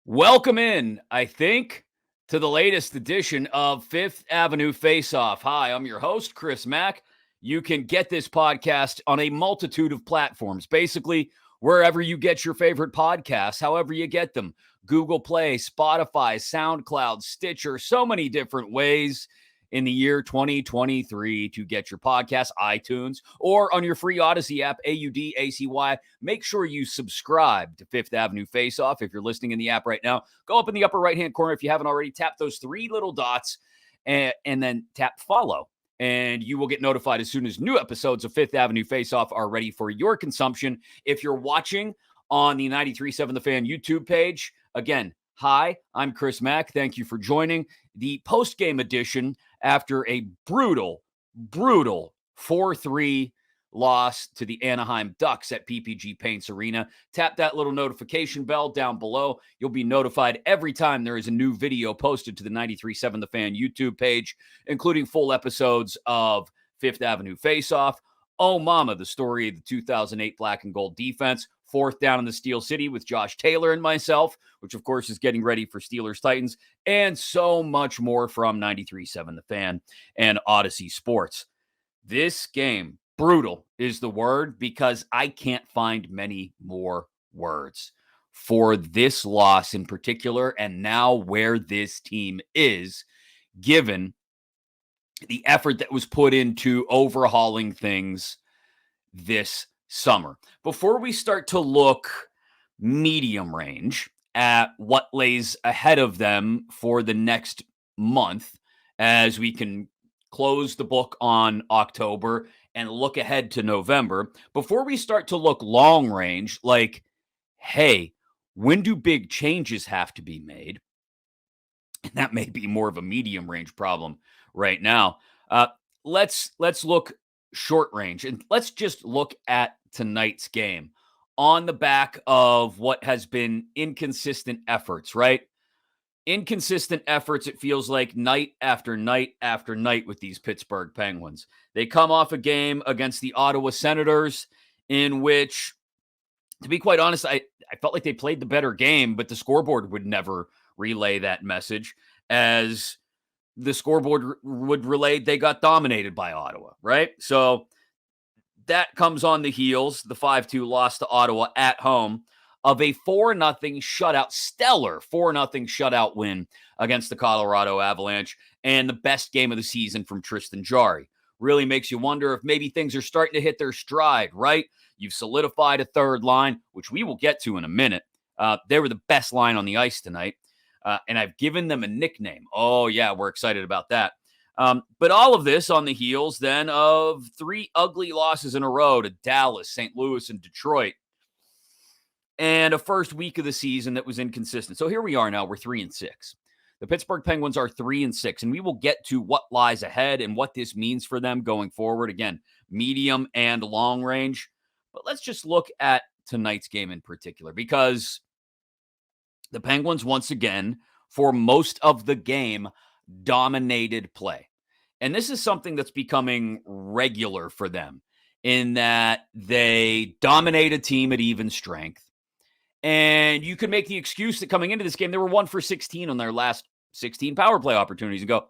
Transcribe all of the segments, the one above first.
Welcome in, I think, to the latest edition of Fifth Avenue Faceoff. Hi, I'm your host, Chris Mack. You can get this podcast on a multitude of platforms, basically wherever you get your favorite podcasts, however you get them. Google Play, Spotify, SoundCloud, Stitcher, so many different ways in the year 2023 to get your podcast, iTunes, or on your free Odyssey app, AUDACY. Make sure you subscribe to Fifth Avenue Face Off. If you're listening in the app right now, go up in the upper right-hand corner. If you haven't already, tap those three little dots and then tap follow. And you will get notified as soon as new episodes of Fifth Avenue Face Off are ready for your consumption. If you're watching on the 93.7 The Fan YouTube page, again, hi, I'm Chris Mack. Thank you for joining the post-game edition after a brutal 4-3 loss to the Anaheim Ducks at PPG Paints Arena. Tap that little notification bell down below. You'll be notified every time there is a new video posted to the 93.7 The Fan YouTube page, including full episodes of Fifth Avenue Faceoff. Oh Mama, the story of the 2008 Black and Gold defense. Fourth down in the Steel City with Josh Taylor and myself, which of course is getting ready for Steelers Titans, and so much more from 93.7 The Fan and Odyssey Sports. This game, brutal is the word, because I can't find many more words for this loss in particular, and now where this team is, given the effort that was put into overhauling things this summer. Before we start to look medium range at what lays ahead of them for the next month, as we can close the book on October and look ahead to November, before we start to look long range, like, hey, when do big changes have to be made? And that may be more of a medium range problem right now. Let's look short range, and let's just look at tonight's game on the back of what has been inconsistent efforts, right? Inconsistent efforts, it feels like, night after night after night with these Pittsburgh Penguins. They come off a game against the Ottawa Senators in which, to be quite honest, I felt like they played the better game, but the scoreboard would never relay that message, as the scoreboard would relay they got dominated by Ottawa, right? So that comes on the heels, the 5-2 loss to Ottawa at home, of a 4-0 shutout, stellar 4-0 shutout win against the Colorado Avalanche, and the best game of the season from Tristan Jarry. Really makes you wonder if maybe things are starting to hit their stride, right? You've solidified a third line, which we will get to in a minute. They were the best line on the ice tonight, and I've given them a nickname. Oh, yeah, we're excited about that. But all of this on the heels then of 3 ugly losses in a row to Dallas, St. Louis, and Detroit, and a first week of the season that was inconsistent. So here we are now. We're 3-6. The Pittsburgh Penguins are 3-6, and we will get to what lies ahead and what this means for them going forward. Again, medium and long range. But let's just look at tonight's game in particular, because the Penguins, once again, for most of the game, dominated play. And this is something that's becoming regular for them, in that they dominate a team at even strength. And you could make the excuse that coming into this game, they were 1 for 16 on their last 16 power play opportunities, and go,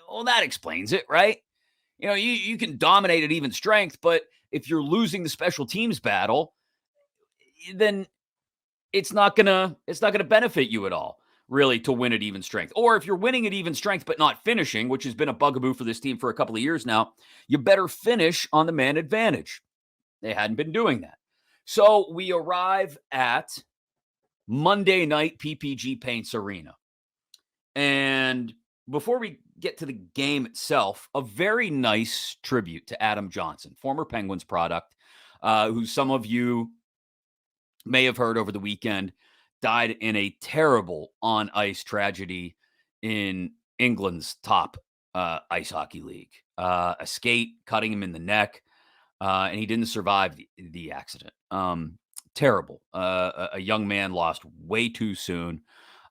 well, that explains it, right? You know, you can dominate at even strength, but if you're losing the special teams battle, then it's not gonna benefit you at all, really, to win at even strength. Or if you're winning at even strength but not finishing, which has been a bugaboo for this team for a couple of years now, you better finish on the man advantage. They hadn't been doing that. So we arrive at Monday night, PPG Paints Arena. And before we get to the game itself, a very nice tribute to Adam Johnson, former Penguins product, who some of you may have heard over the weekend, died in a terrible on-ice tragedy in England's top ice hockey league. A skate cutting him in the neck, and he didn't survive the accident. Terrible. A young man lost way too soon.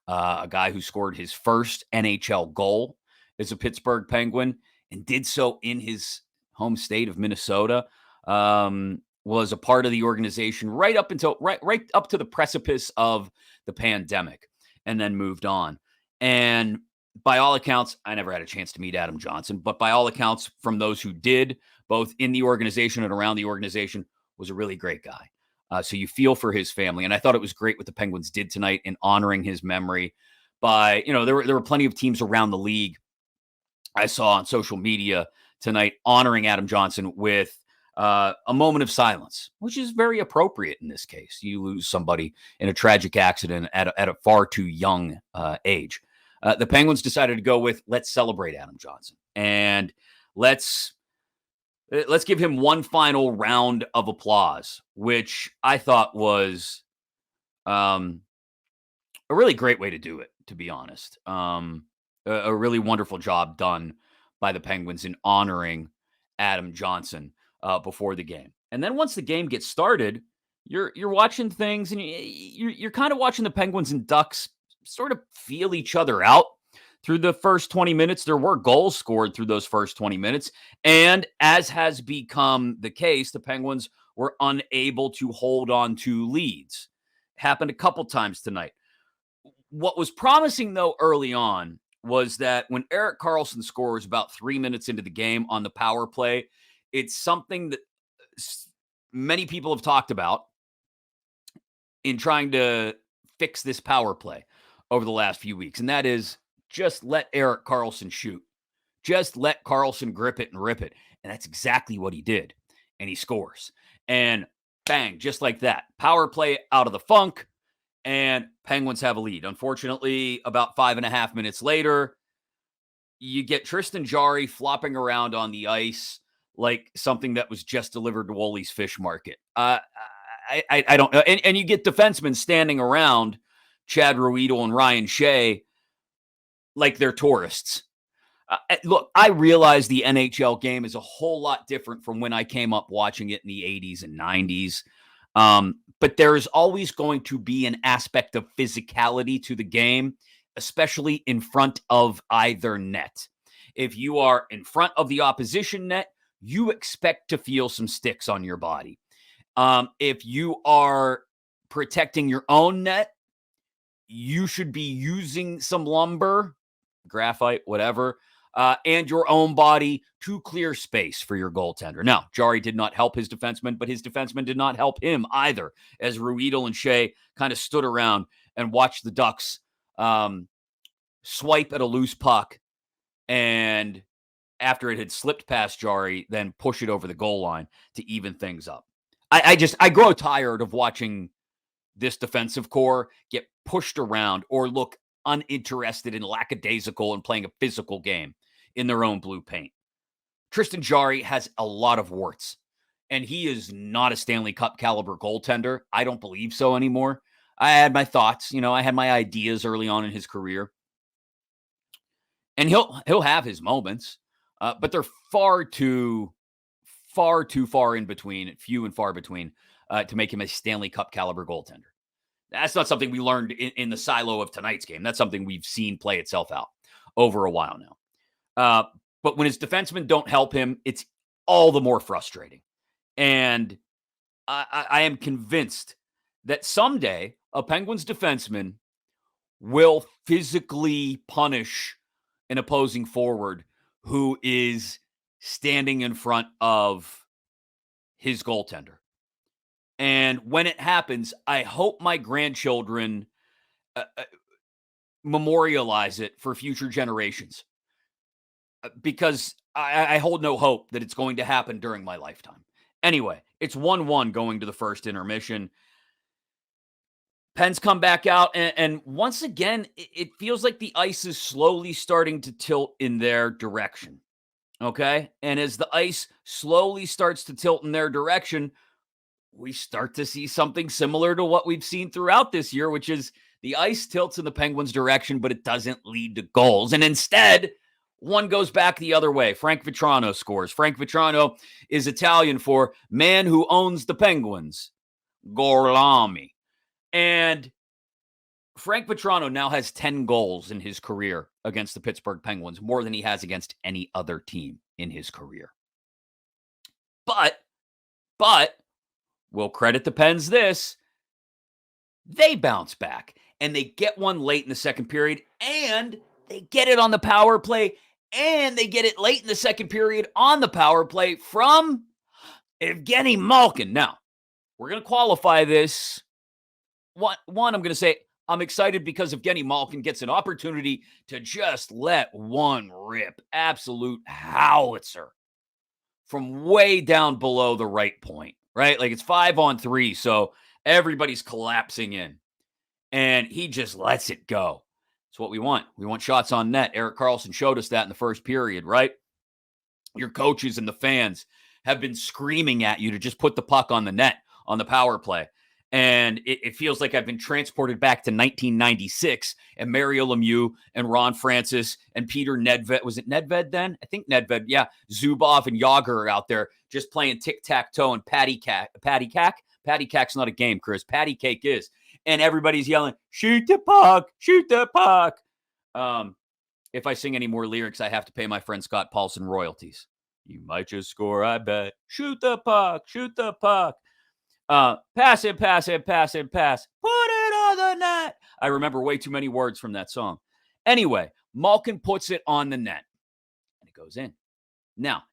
A guy who scored his first NHL goal as a Pittsburgh Penguin, and did so in his home state of Minnesota. was a part of the organization right up until right up to the precipice of the pandemic, and then moved on. And by all accounts, I never had a chance to meet Adam Johnson, but by all accounts, from those who did, both in the organization and around the organization, was a really great guy. So you feel for his family, and I thought it was great what the Penguins did tonight in honoring his memory. By there were plenty of teams around the league I saw on social media tonight honoring Adam Johnson with a moment of silence, which is very appropriate in this case. You lose somebody in a tragic accident at a far too young age. The Penguins decided to go with let's celebrate Adam Johnson, and let's give him one final round of applause, which I thought was a really great way to do it, to be honest. A really wonderful job done by the Penguins in honoring Adam Johnson before the game. And then once the game gets started, you're watching things, and you're kind of watching the Penguins and Ducks sort of feel each other out through the first 20 minutes. There were goals scored through those first 20 minutes. And as has become the case, the Penguins were unable to hold on to leads. Happened a couple times tonight. What was promising, though, early on was that when Erik Karlsson scores about 3 minutes into the game on the power play, it's something that many people have talked about in trying to fix this power play over the last few weeks. And that is just let Erik Karlsson shoot. Just let Karlsson grip it and rip it. And that's exactly what he did. And he scores. And bang, just like that. Power play out of the funk. And Penguins have a lead. Unfortunately, about 5.5 minutes later, you get Tristan Jarry flopping around on the ice like something that was just delivered to Woolies Fish Market. I don't know. And you get defensemen standing around Chad Ruedel and Ryan Shea like they're tourists. Look, I realize the NHL game is a whole lot different from when I came up watching it in the 80s and 90s. But there is always going to be an aspect of physicality to the game, especially in front of either net. If you are in front of the opposition net, you expect to feel some sticks on your body. If you are protecting your own net, you should be using some lumber, graphite, whatever, and your own body to clear space for your goaltender. Now, Jarry did not help his defenseman, but his defenseman did not help him either, as Ruedel and Shea kind of stood around and watched the Ducks swipe at a loose puck, and after it had slipped past Jarry, then push it over the goal line to even things up. I grow tired of watching this defensive core get pushed around or look uninterested and lackadaisical in playing a physical game in their own blue paint. Tristan Jarry has a lot of warts, and he is not a Stanley Cup caliber goaltender. I don't believe so anymore. I had my thoughts, I had my ideas early on in his career, and he'll have his moments, but they're far too far in between, few and far between, to make him a Stanley Cup caliber goaltender. That's not something we learned in the silo of tonight's game. That's something we've seen play itself out over a while now. But when his defensemen don't help him, it's all the more frustrating. And I am convinced that someday a Penguins defenseman will physically punish an opposing forward who is standing in front of his goaltender. And when it happens, I hope my grandchildren memorialize it for future generations, because I hold no hope that it's going to happen during my lifetime. Anyway, it's 1-1 going to the first intermission. Pens come back out, and once again, it feels like the ice is slowly starting to tilt in their direction. Okay? And as the ice slowly starts to tilt in their direction, we start to see something similar to what we've seen throughout this year, which is the ice tilts in the Penguins' direction, but it doesn't lead to goals. And instead, one goes back the other way. Frank Vetrano scores. Frank Vetrano is Italian for man who owns the Penguins, Gorlami. And Frank Vetrano now has 10 goals in his career against the Pittsburgh Penguins, more than he has against any other team in his career. But We'll credit the Pens this. They bounce back, and they get one late in the second period, and they get it on the power play, and they get it late in the second period on the power play from Evgeny Malkin. Now, we're going to qualify this. One, I'm going to say I'm excited because Evgeny Malkin gets an opportunity to just let one rip. Absolute howitzer from way down below the right point, right? Like it's 5-on-3, so everybody's collapsing in. And he just lets it go. It's what we want. We want shots on net. Erik Karlsson showed us that in the first period, right? Your coaches and the fans have been screaming at you to just put the puck on the net on the power play. And it feels like I've been transported back to 1996 and Mario Lemieux and Ron Francis and Peter Nedved. Was it Nedved then? I think Nedved. Yeah. Zubov and Yager are out there just playing tic-tac-toe and patty cack. Patty cack? Patty cack's not a game, Chris. Patty cake is. And everybody's yelling, shoot the puck, shoot the puck. If I sing any more lyrics, I have to pay my friend Scott Paulson royalties. You might just score, I bet. Shoot the puck, shoot the puck. Pass it, pass it, pass it, pass. Put it on the net. I remember way too many words from that song. Anyway, Malkin puts it on the net, and it goes in. Now,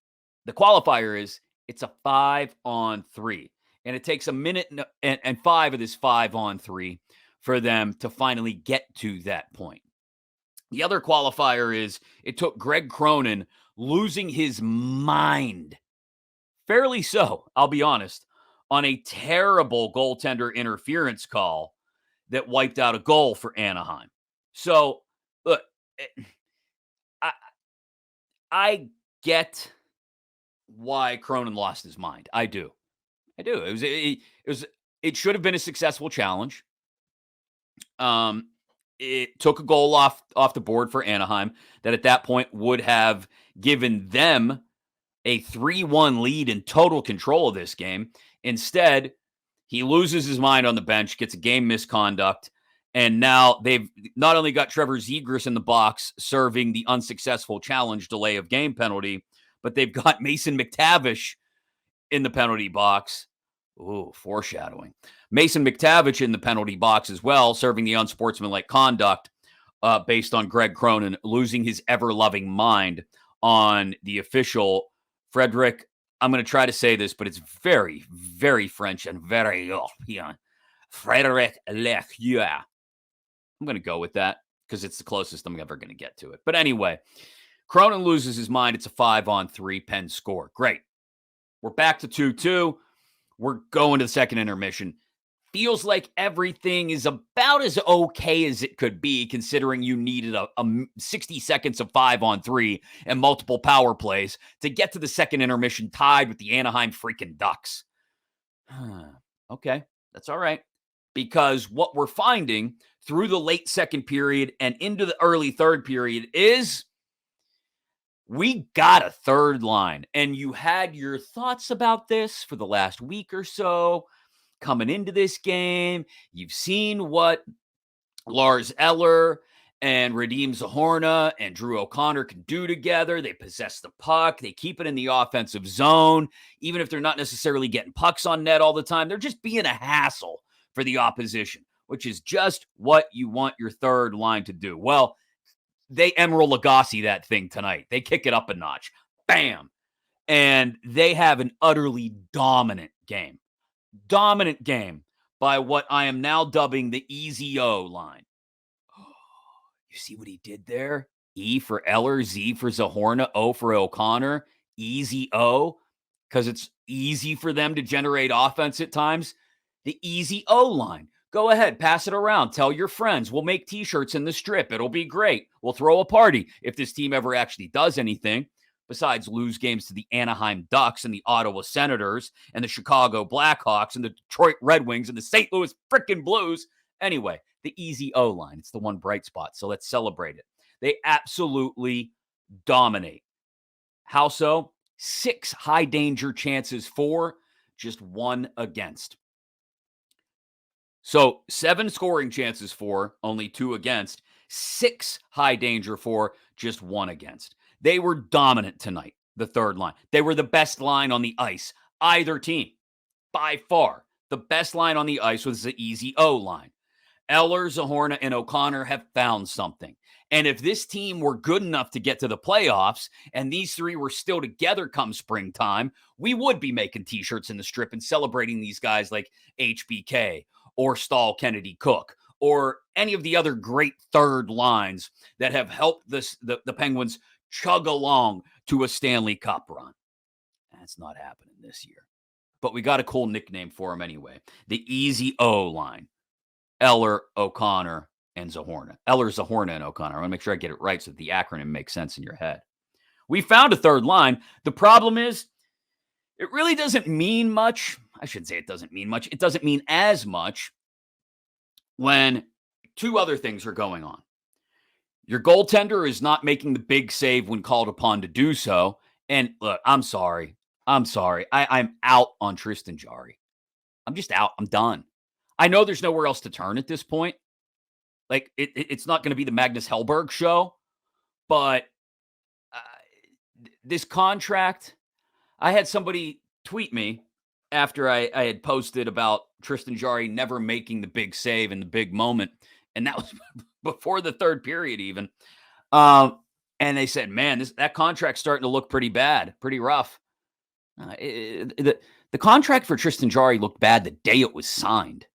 the qualifier is it's a 5-on-3. And it takes a minute and 5 of this 5-on-3 for them to finally get to that point. The other qualifier is it took Greg Cronin losing his mind, fairly so, I'll be honest, on a terrible goaltender interference call that wiped out a goal for Anaheim. So, look, I get why Cronin lost his mind. I do. It should have been a successful challenge. It took a goal off the board for Anaheim that at that point would have given them a 3-1 lead in total control of this game. Instead, he loses his mind on the bench, gets a game misconduct, and now they've not only got Trevor Zegras in the box serving the unsuccessful challenge delay of game penalty, but they've got Mason McTavish in the penalty box. Ooh, foreshadowing. Mason McTavish in the penalty box as well, serving the unsportsmanlike conduct based on Greg Cronin losing his ever-loving mind on the official. Frederick, I'm going to try to say this, but it's very, very French and very European. Frederick Lechieu. I'm going to go with that because it's the closest I'm ever going to get to it. But anyway, Cronin loses his mind. It's a 5-on-3 Penn score. Great. We're back to 2-2. We're going to the second intermission. Feels like everything is about as okay as it could be, considering you needed a 60 seconds of 5-on-3 and multiple power plays to get to the second intermission tied with the Anaheim freaking Ducks. Okay, that's all right. Because what we're finding through the late second period and into the early third period is we got a third line, and you had your thoughts about this for the last week or so coming into this game. You've seen what Lars Eller and Radim Zohorna and Drew O'Connor can do together. They possess the puck. They keep it in the offensive zone. Even if they're not necessarily getting pucks on net all the time, they're just being a hassle for the opposition, which is just what you want your third line to do. Well, they Emeril Lagasse that thing tonight. They kick it up a notch. Bam. And they have an utterly dominant game. Dominant game by what I am now dubbing the Easy O line. You see what he did there? E for Eller, Z for Zohorna, O for O'Connor. Easy O, because it's easy for them to generate offense at times. The Easy O line. Go ahead, pass it around. Tell your friends. We'll make T-shirts in the strip. It'll be great. We'll throw a party if this team ever actually does anything besides lose games to the Anaheim Ducks and the Ottawa Senators and the Chicago Blackhawks and the Detroit Red Wings and the St. Louis frickin' Blues. Anyway, the Easy O line. It's the one bright spot, so let's celebrate it. They absolutely dominate. How so? 6 high-danger chances for, just 1 against. So 7 scoring chances for, only 2 against. 6 high danger for, just 1 against. They were dominant tonight, the third line. They were the best line on the ice, either team, by far. The best line on the ice was the easy O line. Eller, Zahorna, and O'Connor have found something. And if this team were good enough to get to the playoffs and these three were still together come springtime, we would be making T-shirts in the strip and celebrating these guys like HBK or Stahl Kennedy Cook or any of the other great third lines that have helped the Penguins chug along to a Stanley Cup run. That's not happening this year. But we got a cool nickname for him anyway. The Easy O line. Eller, O'Connor, and Zahorna. Eller, Zahorna, and O'Connor. I want to make sure I get it right so that the acronym makes sense in your head. We found a third line. The problem is, it really doesn't mean much. I shouldn't say it doesn't mean much. It doesn't mean as much when two other things are going on. Your goaltender is not making the big save when called upon to do so. And look, I'm sorry. I'm out on Tristan Jarry. I'm just out. I'm done. I know there's nowhere else to turn at this point. Like, it's not going to be the Magnus Hellberg show, but this contract, I had somebody tweet me after I had posted about Tristan Jarry never making the big save in the big moment, and that was before the third period even. And they said, man, that contract's starting to look pretty bad, pretty rough. The contract for Tristan Jarry looked bad the day it was signed.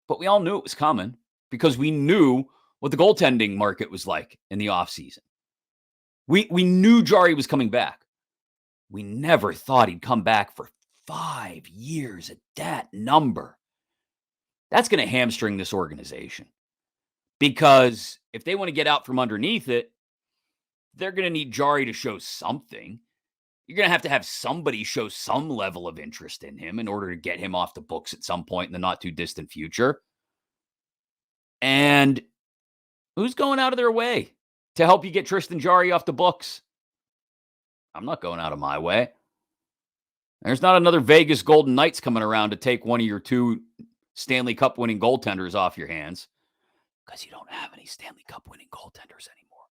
But we all knew it was coming because we knew what the goaltending market was like in the offseason. We knew Jarry was coming back. We never thought he'd come back for 5 years at that number. That's going to hamstring this organization. Because if they want to get out from underneath it, they're going to need Jarry to show something. You're going to have somebody show some level of interest in him in order to get him off the books at some point in the not too distant future. And who's going out of their way to help you get Tristan Jarry off the books? I'm not going out of my way. There's not another Vegas Golden Knights coming around to take one of your two Stanley Cup winning goaltenders off your hands because you don't have any Stanley Cup winning goaltenders anymore.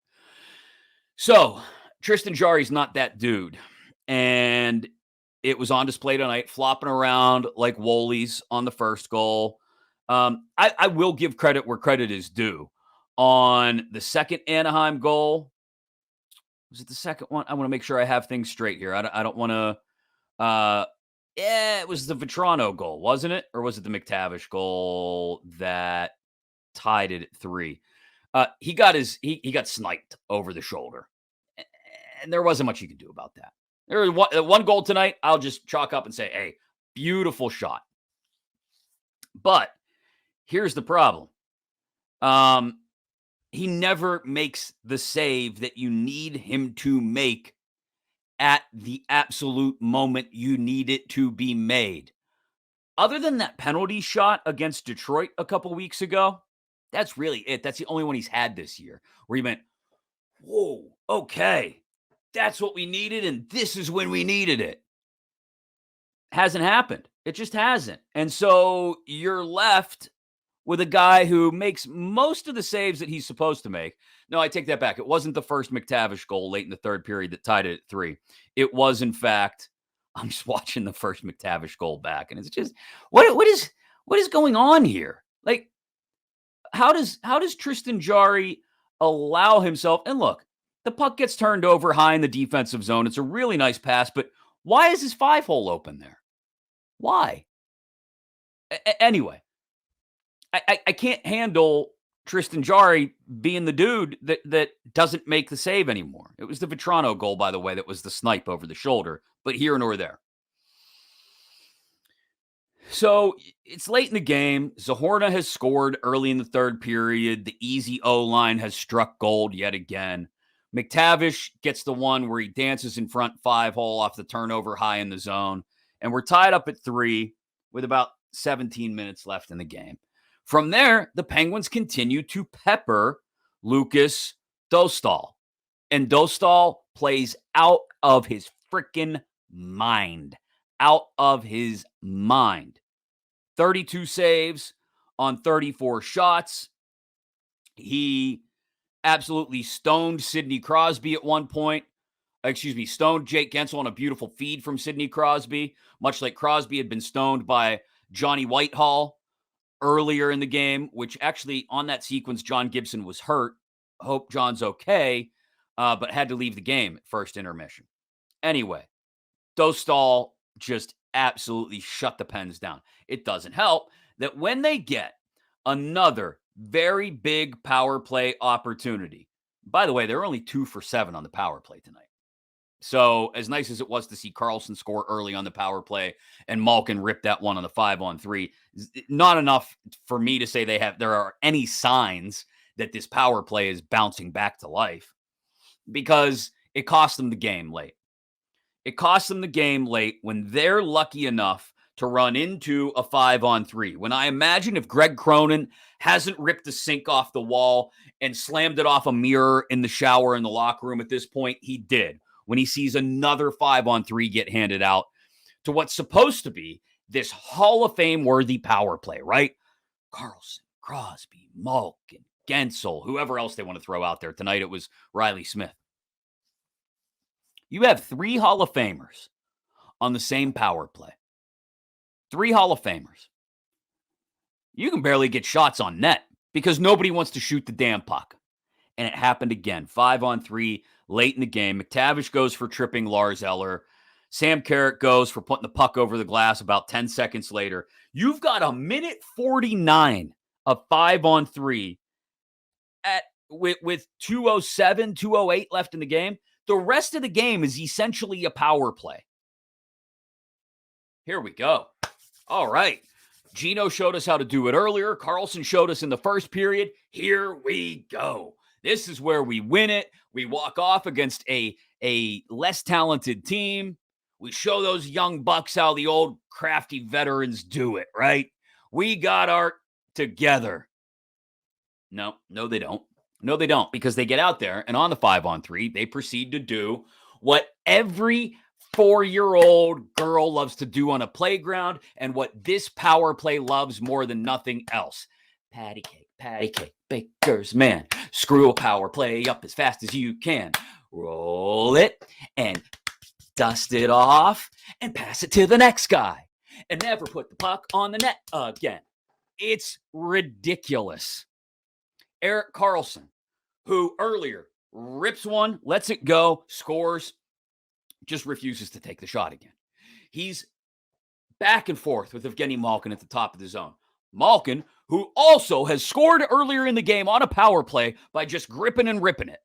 So Tristan Jarry's not that dude. And it was on display tonight, flopping around like Woolies on the first goal. I will give credit where credit is due. On the second Anaheim goal, was it the second one? I want to make sure I have things straight here. I don't want to. It was the Vetrano goal, wasn't it? Or was it the McTavish goal that tied it at 3? He got sniped over the shoulder. And there wasn't much you could do about that. There was one goal tonight. I'll just chalk up and say, hey, beautiful shot. But here's the problem. He never makes the save that you need him to make at the absolute moment you need it to be made. Other than that penalty shot against Detroit a couple weeks ago, that's really it. That's the only one he's had this year where he went, whoa, okay. That's what we needed, and this is when we needed it. Hasn't happened. It just hasn't. And so you're left with a guy who makes most of the saves that he's supposed to make. No, I take that back. It wasn't the first McTavish goal late in the third period that tied it at 3. It was, in fact, I'm just watching the first McTavish goal back, and it's just, what is going on here? Like, how does Tristan Jarry allow himself, and look, the puck gets turned over high in the defensive zone. It's a really nice pass, but why is his 5-hole open there? Why? Anyway, I can't handle Tristan Jarry being the dude that doesn't make the save anymore. It was the Vetrano goal, by the way, that was the snipe over the shoulder, but here nor there. So it's late in the game. Zahorna has scored early in the third period. The easy O-line has struck gold yet again. McTavish gets the one where he dances in front 5-hole off the turnover high in the zone. And we're tied up at 3 with about 17 minutes left in the game. From there, the Penguins continue to pepper Lucas Dostal. And Dostal plays out of his freaking mind. Out of his mind. 32 saves on 34 shots. He absolutely stoned Sidney Crosby at one point. Stoned Jake Gensel on a beautiful feed from Sidney Crosby, much like Crosby had been stoned by Johnny Whitehall earlier in the game, which actually on that sequence, John Gibson was hurt. Hope John's okay, but had to leave the game at first intermission. Anyway, Dostal just absolutely shut the Pens down. It doesn't help that when they get another very big power play opportunity, by the way, they're only 2 for 7 on the power play tonight. So as nice as it was to see Karlsson score early on the power play and Malkin rip that one on the 5-on-3, not enough for me to say there are any signs that this power play is bouncing back to life, because it cost them the game late. It cost them the game late when they're lucky enough to run into a 5-on-3. When I imagine if Greg Cronin hasn't ripped the sink off the wall and slammed it off a mirror in the shower in the locker room at this point, he did. When he sees another 5-on-3 get handed out to what's supposed to be this Hall of Fame worthy power play, right? Karlsson, Crosby, Malkin, Gensel, whoever else they want to throw out there. Tonight it was Riley Smith. You have 3 Hall of Famers on the same power play. 3 Hall of Famers. You can barely get shots on net because nobody wants to shoot the damn puck. And it happened again. 5-on-3 late in the game. McTavish goes for tripping Lars Eller. Sam Carrick goes for putting the puck over the glass about 10 seconds later. You've got a minute 49 of 5-on-3 with 2:07, 2:08 left in the game. The rest of the game is essentially a power play. Here we go. All right. Gino showed us how to do it earlier. Karlsson showed us in the first period. Here we go. This is where we win it. We walk off against a less talented team. We show those young bucks how the old crafty veterans do it, right? We got our together. No, they don't. No, they don't, because they get out there and on the 5-on-3, they proceed to do what every 4-year-old girl loves to do on a playground and what this power play loves more than nothing else. Patty cake, baker's man. Screw a power play up as fast as you can. Roll it and dust it off and pass it to the next guy. And never put the puck on the net again. It's ridiculous. Erik Karlsson, who earlier rips one, lets it go, scores, just refuses to take the shot again. He's back and forth with Evgeny Malkin at the top of the zone. Malkin, who also has scored earlier in the game on a power play by just gripping and ripping it,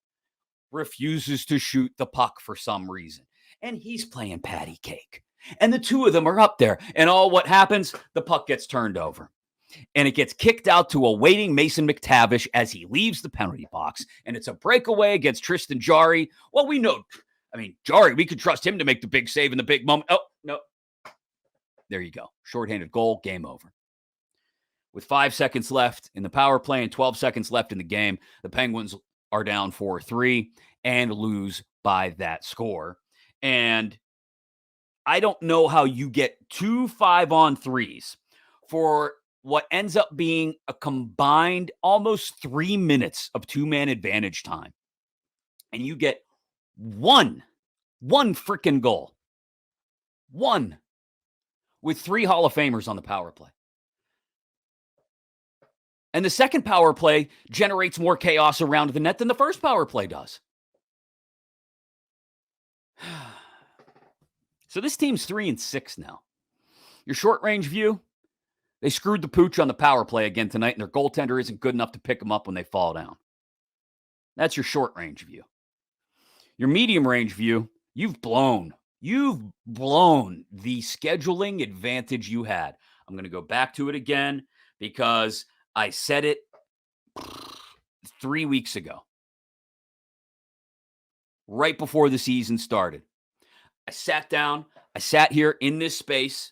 refuses to shoot the puck for some reason. And he's playing patty cake. And the two of them are up there. And what happens? The puck gets turned over. And it gets kicked out to a waiting Mason McTavish as he leaves the penalty box. And it's a breakaway against Tristan Jarry. Well, we know, Jarry, we could trust him to make the big save in the big moment. Oh, no. There you go. Shorthanded goal, game over. With 5 seconds left in the power play and 12 seconds left in the game, the Penguins are down 4-3 and lose by that score. And I don't know how you get 2 5-on-3s for what ends up being a combined almost 3 minutes of 2-man advantage time. And you get one freaking goal. One. With 3 Hall of Famers on the power play. And the second power play generates more chaos around the net than the first power play does. So this team's 3-6 now. Your short range view, they screwed the pooch on the power play again tonight, and their goaltender isn't good enough to pick them up when they fall down. That's your short range view. Your medium range view, you've blown the scheduling advantage you had. I'm going to go back to it again because I said it 3 weeks ago, right before the season started. I sat here in this space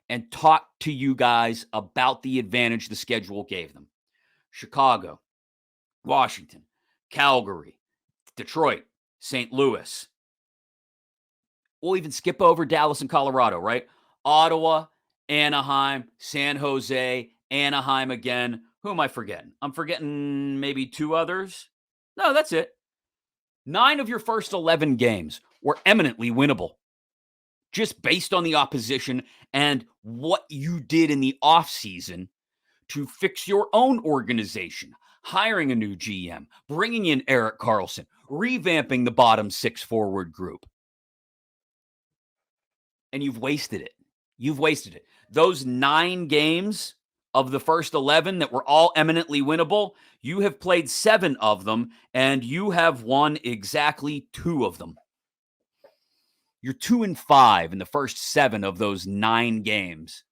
and talked to you guys about the advantage the schedule gave them. Chicago, Washington, Calgary, Detroit, St. Louis. We'll even skip over Dallas and Colorado, right? Ottawa, Anaheim, San Jose, Anaheim again. Who am I forgetting? I'm forgetting maybe 2 others. No, that's it. 9 of your first 11 games were eminently winnable. just based on the opposition and what you did in the offseason to fix your own organization, hiring a new GM, bringing in Erik Karlsson, revamping the bottom six forward group. And you've wasted it. You've wasted it. Those 9 games of the first 11 that were all eminently winnable, you have played 7 of them, and you have won exactly 2 of them. You're 2-5 in the first 7 of those 9 games.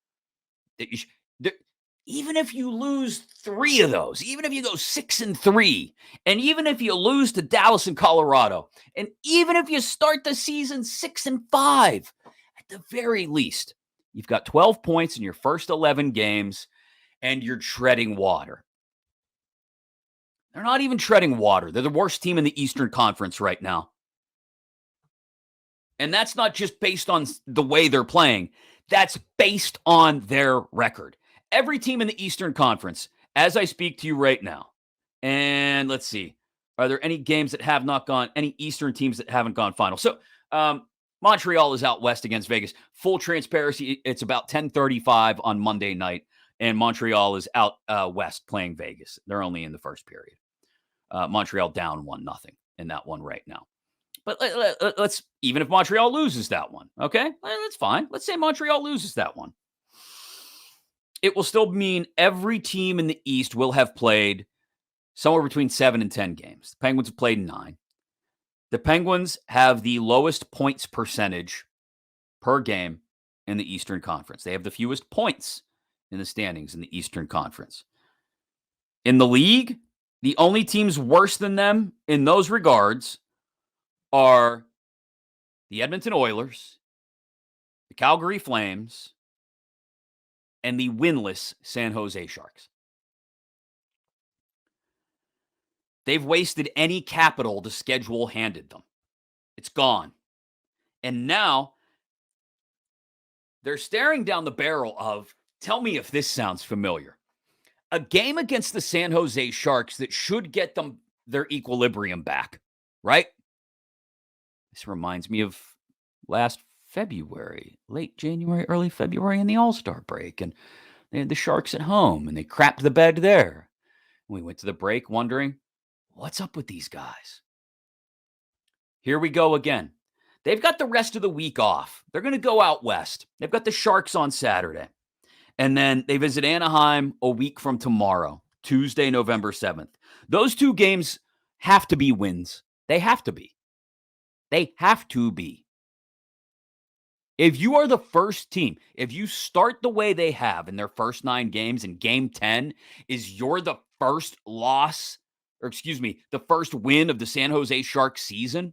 Even if you lose 3 of those, even if you go 6-3, and even if you lose to Dallas and Colorado, and even if you start the season 6-5, at the very least, you've got 12 points in your first 11 games, and you're treading water. They're not even treading water. They're the worst team in the Eastern Conference right now. And that's not just based on the way they're playing. That's based on their record. Every team in the Eastern Conference, as I speak to you right now, and let's see, are there any games that have not gone, any Eastern teams that haven't gone final? So Montreal is out west against Vegas. Full transparency, it's about 10:35 on Monday night, and Montreal is out west playing Vegas. They're only in the first period. Montreal down 1-0 in that one right now. But let's, even if Montreal loses that one, okay, that's fine. Let's say Montreal loses that one. It will still mean every team in the East will have played somewhere between 7 and 10 games. The Penguins have played 9. The Penguins have the lowest points percentage per game in the Eastern Conference. They have the fewest points in the standings in the Eastern Conference. In the league, the only teams worse than them in those regards are the Edmonton Oilers, the Calgary Flames, and the winless San Jose Sharks. They've wasted any capital the schedule handed them. It's gone. And now they're staring down the barrel of, tell me if this sounds familiar, a game against the San Jose Sharks that should get them their equilibrium back, right? This reminds me of last February, late January, early February in the All-Star break. And they had the Sharks at home, and they crapped the bed there. We went to the break wondering, what's up with these guys? Here we go again. They've got the rest of the week off. They're going to go out west. They've got the Sharks on Saturday. And then they visit Anaheim a week from tomorrow, Tuesday, November 7th. Those 2 games have to be wins. They have to be. They have to be. If you are the first team, if you start the way they have in their first 9 games and game 10 is you're the first loss, or excuse me, the first win of the San Jose Sharks season,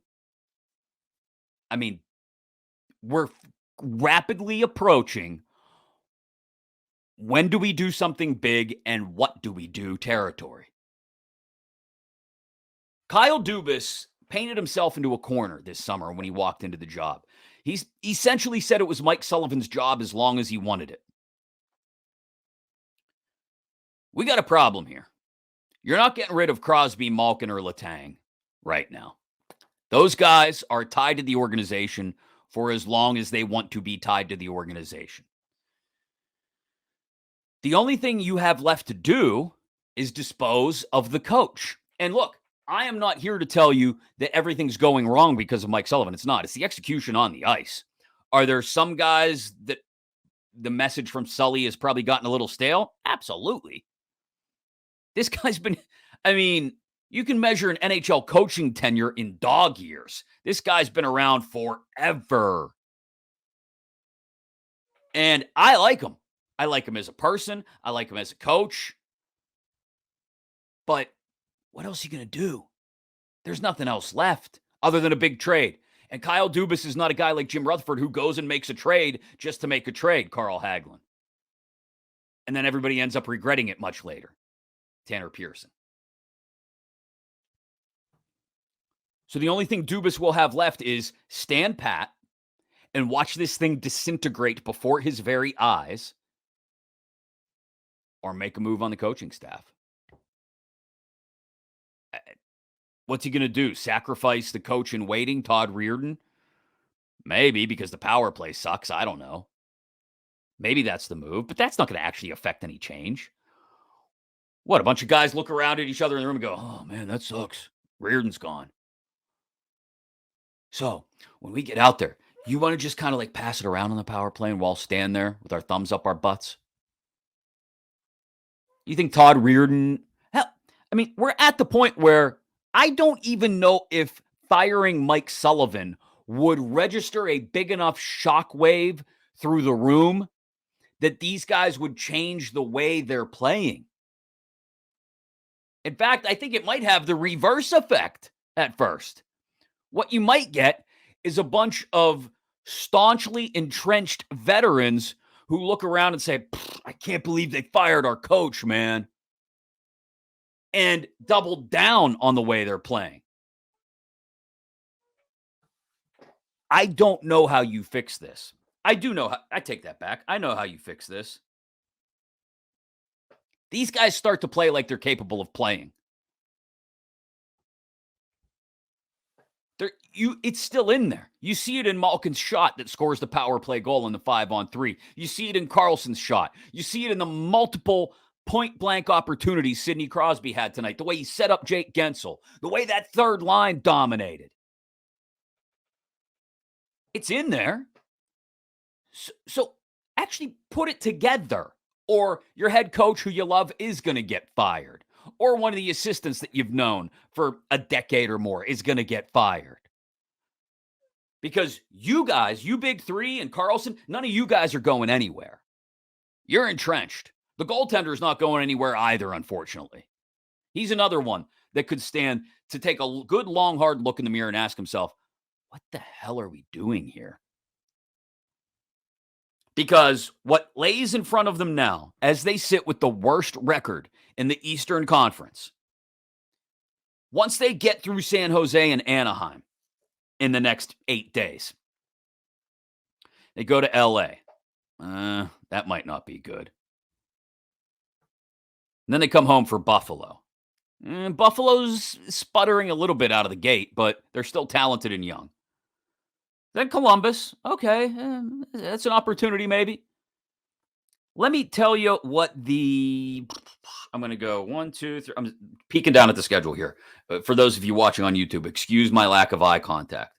I mean, we're rapidly approaching when do we do something big and what do we do territory. Kyle Dubas painted himself into a corner this summer when he walked into the job. He's essentially said it was Mike Sullivan's job as long as he wanted it. We got a problem here. You're not getting rid of Crosby, Malkin, or Letang right now. Those guys are tied to the organization for as long as they want to be tied to the organization. The only thing you have left to do is dispose of the coach. And look, I am not here to tell you that everything's going wrong because of Mike Sullivan. It's not. It's the execution on the ice. Are there some guys that the message from Sully has probably gotten a little stale? Absolutely. This guy's been, I mean, you can measure an NHL coaching tenure in dog years. This guy's been around forever. And I like him. I like him as a person. I like him as a coach. But what else are you going to do? There's nothing else left other than a big trade. And Kyle Dubas is not a guy like Jim Rutherford who goes and makes a trade just to make a trade, Carl Hagelin. And then everybody ends up regretting it much later. Tanner Pearson. So the only thing Dubas will have left is stand pat and watch this thing disintegrate before his very eyes, or make a move on the coaching staff. What's he going to do? Sacrifice the coach in waiting, Todd Reirden? Maybe because the power play sucks. I don't know. Maybe that's the move, but that's not going to actually affect any change. What, a bunch of guys look around at each other in the room and go, oh, man, that sucks. Reardon's gone. So when we get out there, you want to just kind of like pass it around on the power play and we'll all stand there with our thumbs up our butts? You think Todd Reardon? Hell, I mean, we're at the point where I don't even know if firing Mike Sullivan would register a big enough shockwave through the room that these guys would change the way they're playing. In fact, I think it might have the reverse effect at first. What you might get is a bunch of staunchly entrenched veterans who look around and say, I can't believe they fired our coach, man, and double down on the way they're playing. I don't know how you fix this. I do know how, I take that back. I know how you fix this. These guys start to play like they're capable of playing. It's still in there. You see it in Malkin's shot that scores the power play goal in the 5-on-3. You see it in Carlson's shot. You see it in the multiple point-blank opportunities Sidney Crosby had tonight, the way he set up Jake Gensel, the way that third line dominated. It's in there. So actually put it together, or your head coach who you love is going to get fired, or one of the assistants that you've known for a decade or more is going to get fired. Because you guys, you big three and Carlson, none of you guys are going anywhere. You're entrenched. The goaltender's not going anywhere either, unfortunately. He's another one that could stand to take a good, long, hard look in the mirror and ask himself, what the hell are we doing here? Because what lays in front of them now, as they sit with the worst record in the Eastern Conference, once they get through San Jose and Anaheim in the next 8 days, they go to LA. That might not be good. And then they come home for Buffalo. Buffalo's sputtering a little bit out of the gate, but they're still talented and young. Then Columbus. Okay, that's an opportunity maybe. Let me tell you what I'm going to go 1, 2, 3. I'm peeking down at the schedule here. For those of you watching on YouTube, excuse my lack of eye contact.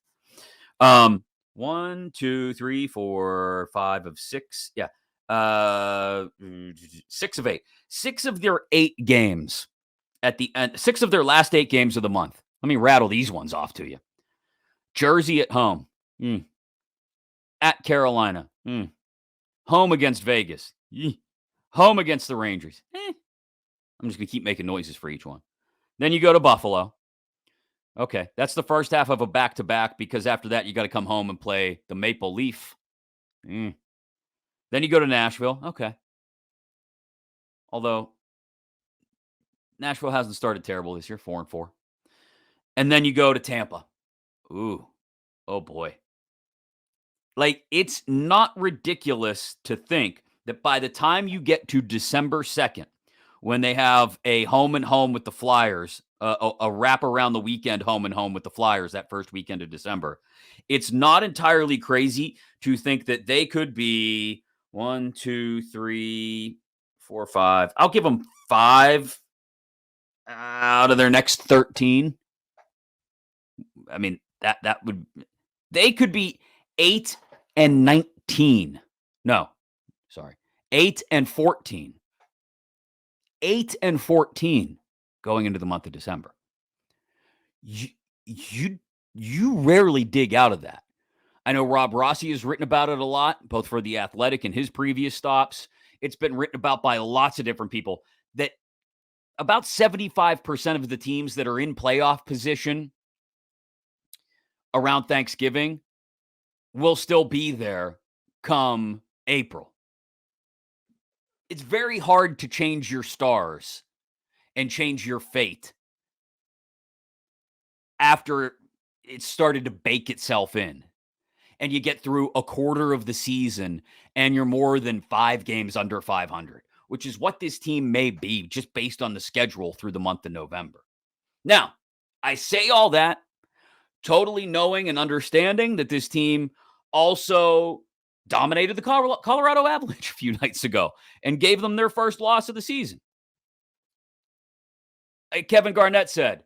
1, 2, 3, 4, 5 of 6. Yeah. 6 of 8. 6 of their 8 games at the end. 6 of their last 8 games of the month. Let me rattle these ones off to you. Jersey at home. At Carolina. Home against Vegas. Home against the Rangers. I'm just going to keep making noises for each one. Then you go to Buffalo. Okay, that's the first half of a back-to-back because after that, you got to come home and play the Maple Leaf. Then you go to Nashville. Okay. Although, Nashville hasn't started terrible this year, 4-4. And then you go to Tampa. Ooh. Oh, boy. Like, it's not ridiculous to think that by the time you get to December 2nd, when they have a home and home with the Flyers, a wrap around the weekend home and home with the Flyers that first weekend of December, it's not entirely crazy to think that they could be 1, 2, 3, 4, 5. I'll give them 5 out of their next 13. I mean, that would, they could be 8-19. No, sorry. 8-14. 8-14 going into the month of December. You rarely dig out of that. I know Rob Rossi has written about it a lot, both for The Athletic and his previous stops. It's been written about by lots of different people that about 75% of the teams that are in playoff position around Thanksgiving will still be there come April. It's very hard to change your stars and change your fate after it started to bake itself in. And you get through a quarter of the season and you're more than 5 games under 500, which is what this team may be just based on the schedule through the month of November. Now, I say all that totally knowing and understanding that this team also dominated the Colorado Avalanche a few nights ago and gave them their first loss of the season. Kevin Garnett said,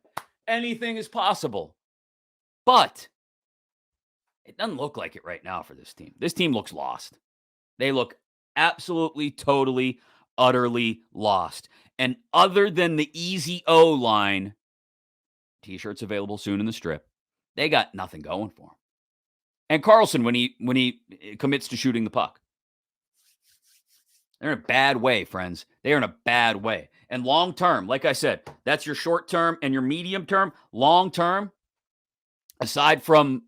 anything is possible. But it doesn't look like it right now for this team. This team looks lost. They look absolutely, totally, utterly lost. And other than the easy O line, T-shirts available soon in the strip, they got nothing going for them. And Carlson, when he commits to shooting the puck, they're in a bad way, friends. They are in a bad way. And long term, like I said, that's your short term and your medium term. Long term, aside from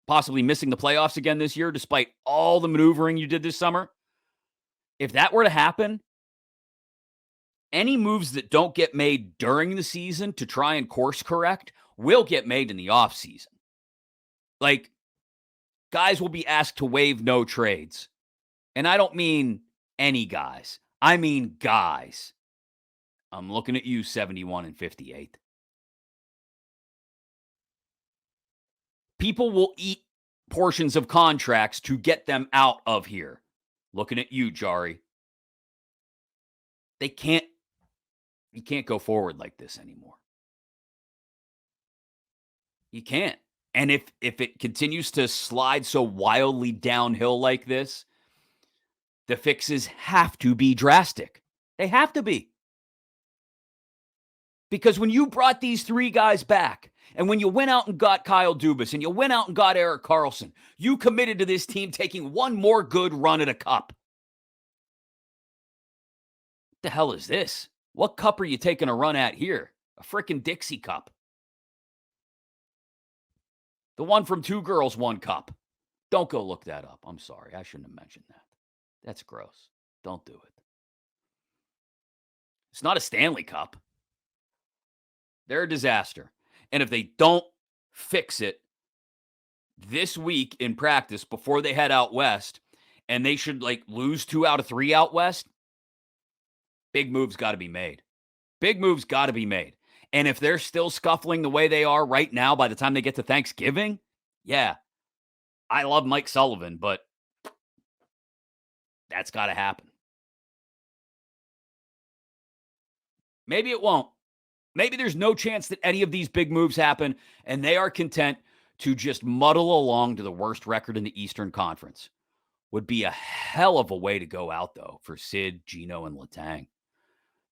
possibly missing the playoffs again this year, despite all the maneuvering you did this summer, if that were to happen, any moves that don't get made during the season to try and course correct will get made in the offseason. Like, guys will be asked to waive no trades. And I don't mean any guys. I mean guys. I'm looking at you, 71 and 58. People will eat portions of contracts to get them out of here. Looking at you, Jari. You can't go forward like this anymore. You can't. And if it continues to slide so wildly downhill like this, the fixes have to be drastic. They have to be. Because when you brought these three guys back, and when you went out and got Kyle Dubas, and you went out and got Erik Karlsson, you committed to this team taking one more good run at a cup. What the hell is this? What cup are you taking a run at here? A frickin' Dixie cup. The one from Two Girls, One Cup. Don't go look that up. I'm sorry. I shouldn't have mentioned that. That's gross. Don't do it. It's not a Stanley Cup. They're a disaster. And if they don't fix it this week in practice before they head out west, and they should lose 2 out of 3 out west, big moves got to be made. Big moves got to be made. And if they're still scuffling the way they are right now by the time they get to Thanksgiving, yeah, I love Mike Sullivan, but that's got to happen. Maybe it won't. Maybe there's no chance that any of these big moves happen, and they are content to just muddle along to the worst record in the Eastern Conference. Would be a hell of a way to go out, though, for Sid, Gino, and Letang.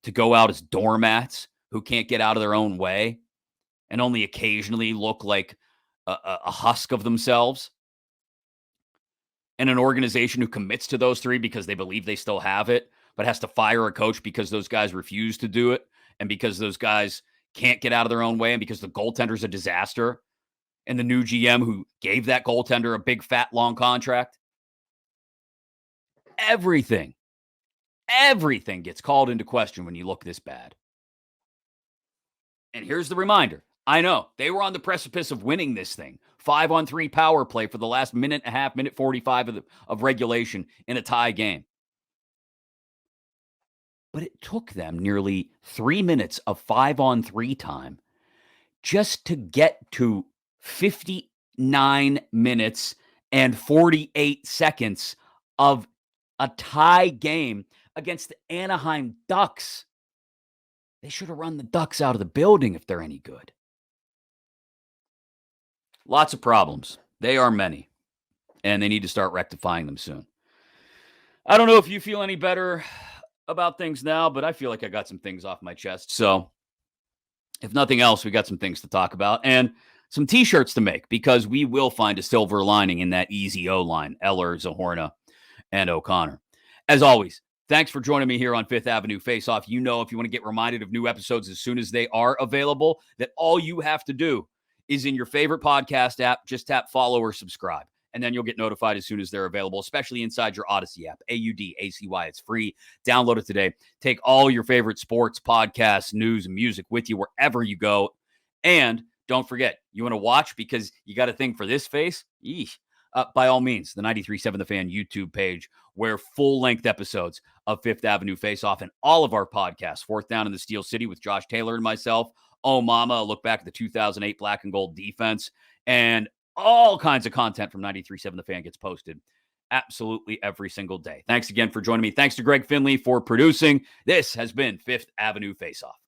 To go out as doormats who can't get out of their own way and only occasionally look like a husk of themselves. And an organization who commits to those three because they believe they still have it, but has to fire a coach because those guys refuse to do it, and because those guys can't get out of their own way, and because the goaltender's a disaster, and the new GM who gave that goaltender a big, fat, long contract. Everything gets called into question when you look this bad. And here's the reminder. I know they were on the precipice of winning this thing. 5-on-3 power play for the last minute and a half, minute 45 of regulation in a tie game. But it took them nearly 3 minutes of 5-on-3 time just to get to 59 minutes and 48 seconds of a tie game against the Anaheim Ducks. They should have run the Ducks out of the building if they're any good. Lots of problems. They are many. And they need to start rectifying them soon. I don't know if you feel any better about things now, but I feel like I got some things off my chest. So, if nothing else, we got some things to talk about and some T-shirts to make, because we will find a silver lining in that easy O-line, Eller, Zahorna, and O'Connor. As always, thanks for joining me here on Fifth Avenue Faceoff. You know, if you want to get reminded of new episodes as soon as they are available, that all you have to do is in your favorite podcast app, just tap follow or subscribe. And then you'll get notified as soon as they're available, especially inside your Odyssey app, AUDACY. It's free. Download it today. Take all your favorite sports, podcasts, news, and music with you wherever you go. And don't forget, you want to watch because you got a thing for this face? Yeesh. By all means, the 93.7 The Fan YouTube page, where full-length episodes of Fifth Avenue Face-Off and all of our podcasts, Fourth Down in the Steel City with Josh Taylor and myself, Oh Mama, a look back at the 2008 Black and Gold defense, and All kinds of content from 93.7 The Fan gets posted absolutely every single day. Thanks again for joining me. Thanks to Greg Finley for producing. This has been Fifth Avenue Faceoff.